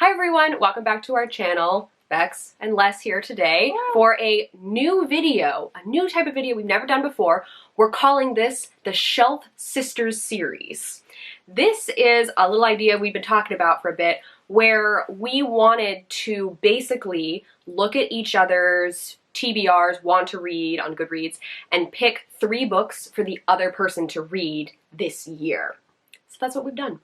Hi everyone, welcome back to our channel. Bex and Les here today for a new video, a new type of video we've never done before. We're calling this the Shelf Sisters series. This is a little idea we've been talking about for a bit where we wanted to basically look at each other's TBRs, want to read on Goodreads, and pick 3 books for the other person to read this year. So that's what we've done.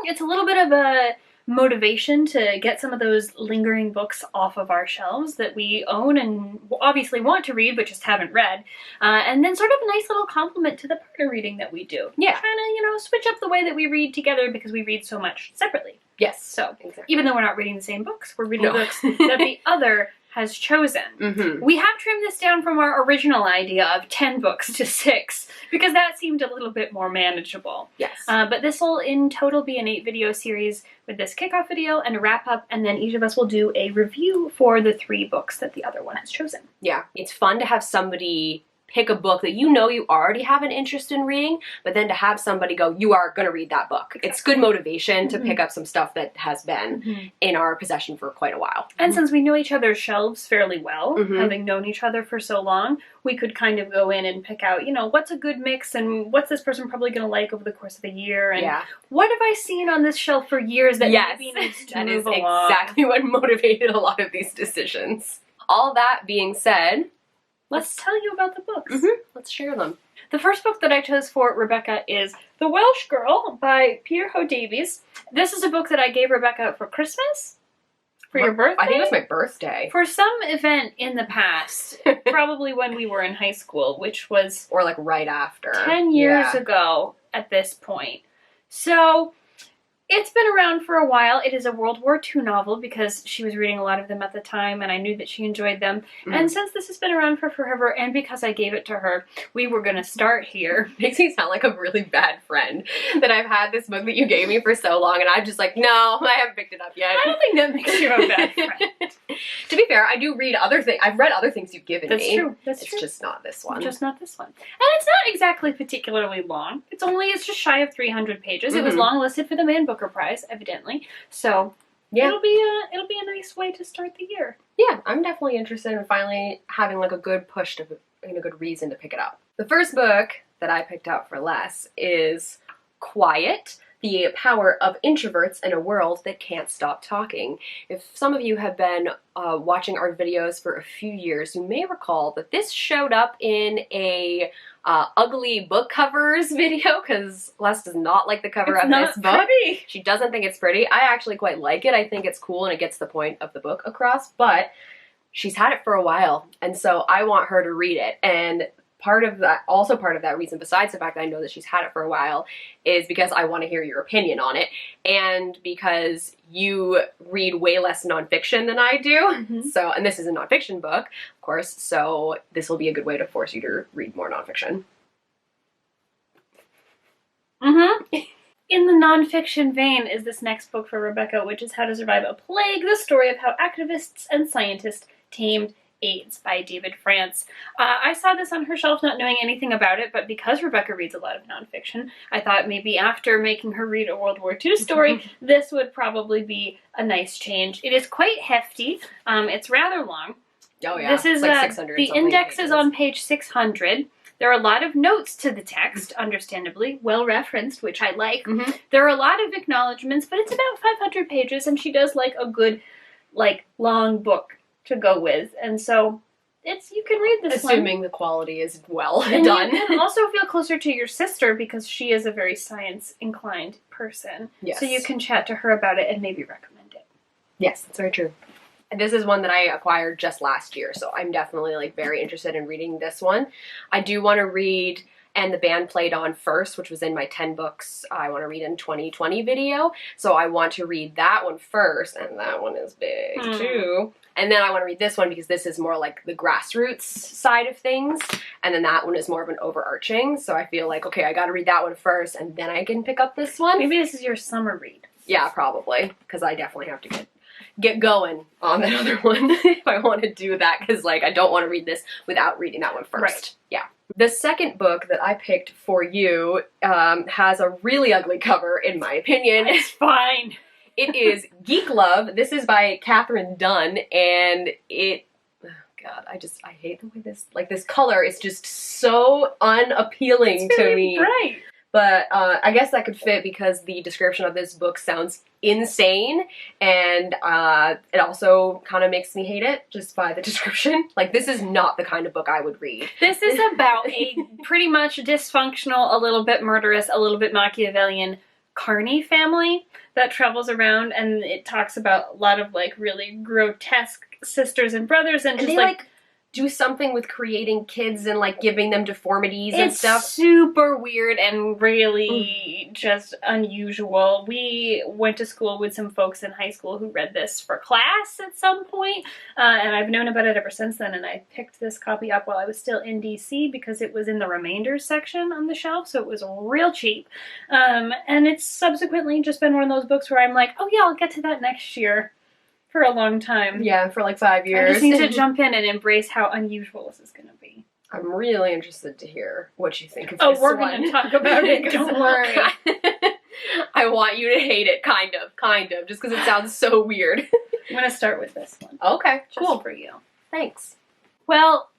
It's a little bit of a motivation to get some of those lingering books off of our shelves that we own and obviously want to read but just haven't read, and then sort of a nice little compliment to the partner reading that we do. Yeah. Trying to, switch up the way that we read together because we read so much separately. Yes. So, exactly. Even though we're not reading the same books, we're reading books that the other has chosen. We have trimmed this down from our original idea of 10 books to 6 because that seemed a little bit more manageable. Yes. But this will in total be an 8 video series with this kickoff video and a wrap up, and then each of us will do a review for the 3 books that the other one has chosen. Yeah, it's fun to have somebody pick a book that you know you already have an interest in reading, but then to have somebody go, you are going to read that book. Exactly. It's good motivation to pick up some stuff that has been in our possession for quite a while. And since we know each other's shelves fairly well, having known each other for so long, we could kind of go in and pick out, what's a good mix and what's this person probably going to like over the course of the year, and what have I seen on this shelf for years that maybe needs to move along. That is exactly what motivated a lot of these decisions. All that being said, let's tell you about the books. Let's share them. The first book that I chose for Rebecca is The Welsh Girl by Peter Ho Davies. This is a book that I gave Rebecca for Christmas. For your birthday? I think it was my birthday. For some event in the past, probably when we were in high school, which was... or like right after. 10 years ago at this point. So... it's been around for a while. It is a World War II novel because she was reading a lot of them at the time and I knew that she enjoyed them. And since this has been around for forever and because I gave it to her, we were going to start here. Makes me sound like a really bad friend that I've had this book that you gave me for so long and I'm just like, no, I haven't picked it up yet. I don't think that makes you a bad friend. To be fair, I do read other things. I've read other things you've given me. That's true. That's true. It's just not this one. Just not this one. And it's not exactly particularly long. It's just shy of 300 pages. It was long listed for the Man Booker Prize, evidently. So it'll be a nice way to start the year. Yeah, I'm definitely interested in finally having like a good push to and a good reason to pick it up. The first book that I picked out for Les is Quiet: The Power of Introverts in a World That Can't Stop Talking. If some of you have been watching our videos for a few years, you may recall that this showed up in a ugly book covers video because Les does not like the cover of this book. Pretty. She doesn't think it's pretty. I actually quite like it. I think it's cool and it gets the point of the book across, but she's had it for a while and so I want her to read it. And part of that reason, besides the fact that I know that she's had it for a while, is because I want to hear your opinion on it, and because you read way less nonfiction than I do. So, and this is a nonfiction book, of course, so this will be a good way to force you to read more nonfiction. In the nonfiction vein is this next book for Rebecca, which is How to Survive a Plague, the story of how activists and scientists tamed AIDS by David France. I saw this on her shelf not knowing anything about it, but because Rebecca reads a lot of nonfiction, I thought maybe after making her read a World War II story, this would probably be a nice change. It is quite hefty. It's rather long. Oh yeah, this is like 600 the index is on page 600. There are a lot of notes to the text, understandably, well referenced, which I like. There are a lot of acknowledgments, but it's about 500 pages, and she does like a good, long book to go with, and so you can read this assuming the quality is well and done. You can also feel closer to your sister because she is a very science inclined person. Yes. So you can chat to her about it and maybe recommend it. Yes, that's very true. And this is one that I acquired just last year, so I'm definitely very interested in reading this one. I do want to read And the Band Played On First, which was in my 10 books I want to read in 2020 video. So I want to read that one first, and that one is big too. And then I want to read this one because this is more like the grassroots side of things. And then that one is more of an overarching. So I feel like, okay, I got to read that one first and then I can pick up this one. Maybe this is your summer read. Yeah, probably. Because I definitely have to get going on that other one if I want to do that. Because I don't want to read this without reading that one first. Right. Yeah. The second book that I picked for you has a really ugly cover, in my opinion. It's fine. It is Geek Love. This is by Catherine Dunn, and it... Oh God, I hate the way this color is just so unappealing to me. Right. But I guess that could fit because the description of this book sounds insane, and it also kind of makes me hate it just by the description. Like, this is not the kind of book I would read. This is about a pretty much dysfunctional, a little bit murderous, a little bit Machiavellian Carney family that travels around, and it talks about a lot of like really grotesque sisters and brothers, and just they like do something with creating kids and like giving them deformities and stuff. It's super weird and really just unusual. We went to school with some folks in high school who read this for class at some point, and I've known about it ever since then, and I picked this copy up while I was still in DC because it was in the remainders section on the shelf, so it was real cheap. And it's subsequently just been one of those books where I'm like, oh yeah, I'll get to that next year. For a long time. Yeah, for like 5 years. I just need to jump in and embrace how unusual this is going to be. I'm really interested to hear what you think of this we're going to talk about it. Don't worry. I want you to hate it, kind of, just because it sounds so weird. I'm going to start with this one. Okay, just cool. for you. Thanks. Well,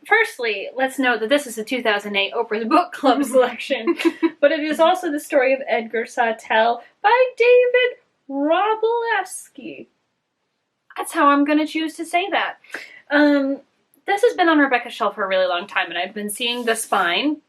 firstly, let's note that this is a 2008 Oprah's Book Club selection, but it is also the story of Edgar Sawtelle by David Robolewski. That's how I'm going to choose to say that. This has been on Rebecca's shelf for a really long time, and I've been seeing The Spine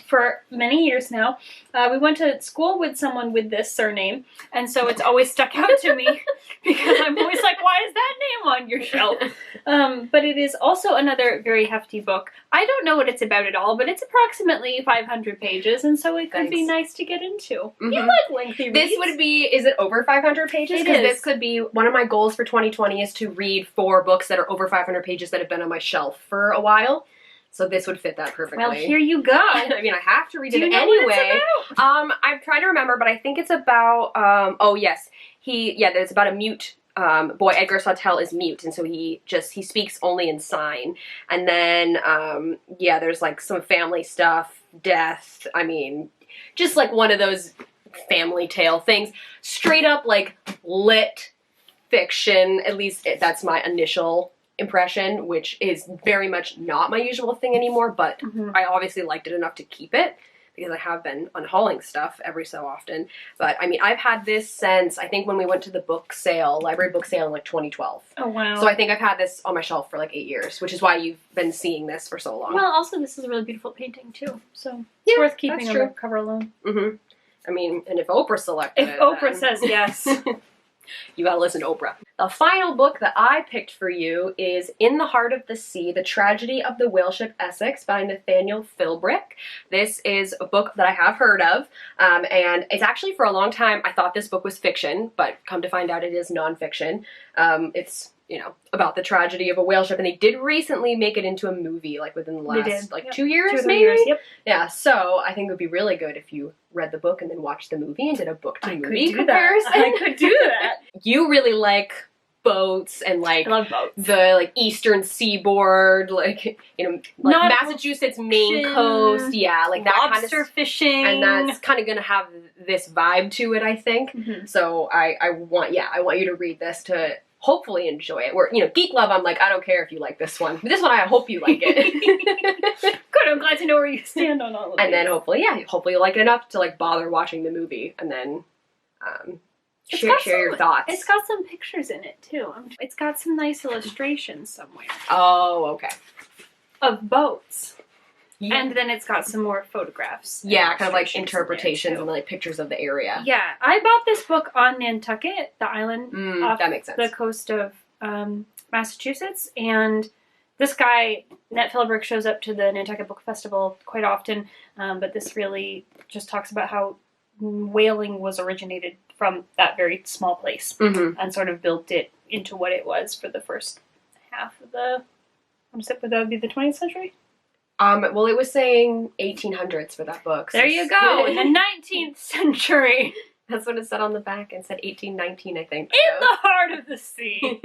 for many years now. We went to school with someone with this surname, and so it's always stuck out to me because I'm always like, why is that name on your shelf? But it is also another very hefty book. I don't know what it's about at all, but it's approximately 500 pages, and so it could be nice to get into. Mm-hmm. You like lengthy reads. This would be, is it over 500 pages? It Because is. this could be, one of my goals for 2020 is to read 4 books that are over 500 pages that have been on my shelf for a while. So this would fit that perfectly. Well, here you go. I mean, I have to read it Do you know anyway. what it's about? I'm trying to remember, but I think it's about, oh yes, it's about a mute boy. Edgar Sawtelle is mute, and so he speaks only in sign. And then, there's like some family stuff, death, I mean, just like one of those family tale things. Straight up like lit fiction, at least that's my initial impression, which is very much not my usual thing anymore, but I obviously liked it enough to keep it because I have been unhauling stuff every so often. But I mean, I've had this since I think when we went to the library book sale in like 2012. Oh wow. So I think I've had this on my shelf for like 8 years, which is why you've been seeing this for so long. Well, also this is a really beautiful painting too, so it's worth keeping on the cover alone. I mean, and if Oprah selected If Oprah says yes. You gotta listen to Oprah. The final book that I picked for you is In the Heart of the Sea, The Tragedy of the Whale Ship Essex by Nathaniel Philbrick. This is a book that I have heard of, and it's actually for a long time I thought this book was fiction, but come to find out it is nonfiction. It's, about the tragedy of a whale ship, and they did recently make it into a movie, like within the last 2 years, 2 or 3 maybe? years, yep. Yeah, so I think it would be really good if you read the book and then watched the movie and did a book-to-movie comparison. I could do that. You really like boats and like I love boats. the like eastern seaboard, like Not Massachusetts Maine coast, like that kind of lobster fishing, and that's kind of gonna have this vibe to it, I think. So I want you to read this to hopefully enjoy it. Where Geek Love, I'm like, I don't care if you like this one. This one, I hope you like it. Good, I'm glad to know where you stand on all of And these. then hopefully you like it enough to like bother watching the movie, and then share your thoughts. It's got some pictures in it too. It's got some nice illustrations somewhere. Oh, okay. Of boats. Yeah. And then it's got some more photographs. Yeah, kind of like interpretations and like pictures of the area. Yeah, I bought this book on Nantucket, the island off that makes sense. the coast of Massachusetts, and this guy, Nat Philbrick, shows up to the Nantucket Book Festival quite often, but this really just talks about how whaling was originated from that very small place and sort of built it into what it was for the first half of would that be the 20th century? Well, it was saying 1800s for that book. So there you go, in the 19th century. That's what it said on the back. It said 1819, I think. In the heart of the sea.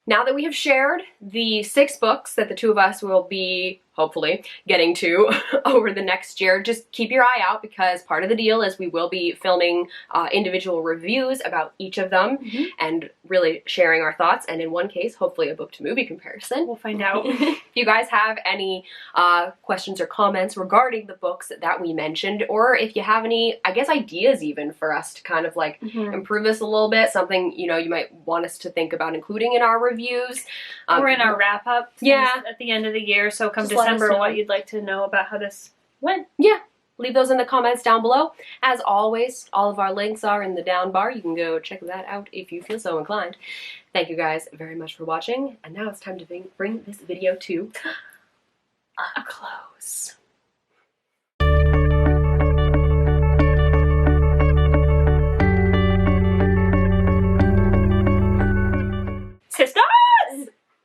Now that we have shared the 6 books that the two of us will be hopefully getting to over the next year. Just keep your eye out, because part of the deal is we will be filming individual reviews about each of them and really sharing our thoughts, and in one case, hopefully a book to movie comparison. We'll find out. If you guys have any questions or comments regarding the books that we mentioned, or if you have any, I guess, ideas even for us to kind of like improve this a little bit, something, you know, you might want us to think about including in our reviews. Or in our wrap-up at the end of the year, so come Just December, what you'd like to know about how this went. Yeah, leave those in the comments down below. As always, all of our links are in the down bar. You can go check that out if you feel so inclined. Thank you guys very much for watching, and now it's time to bring this video to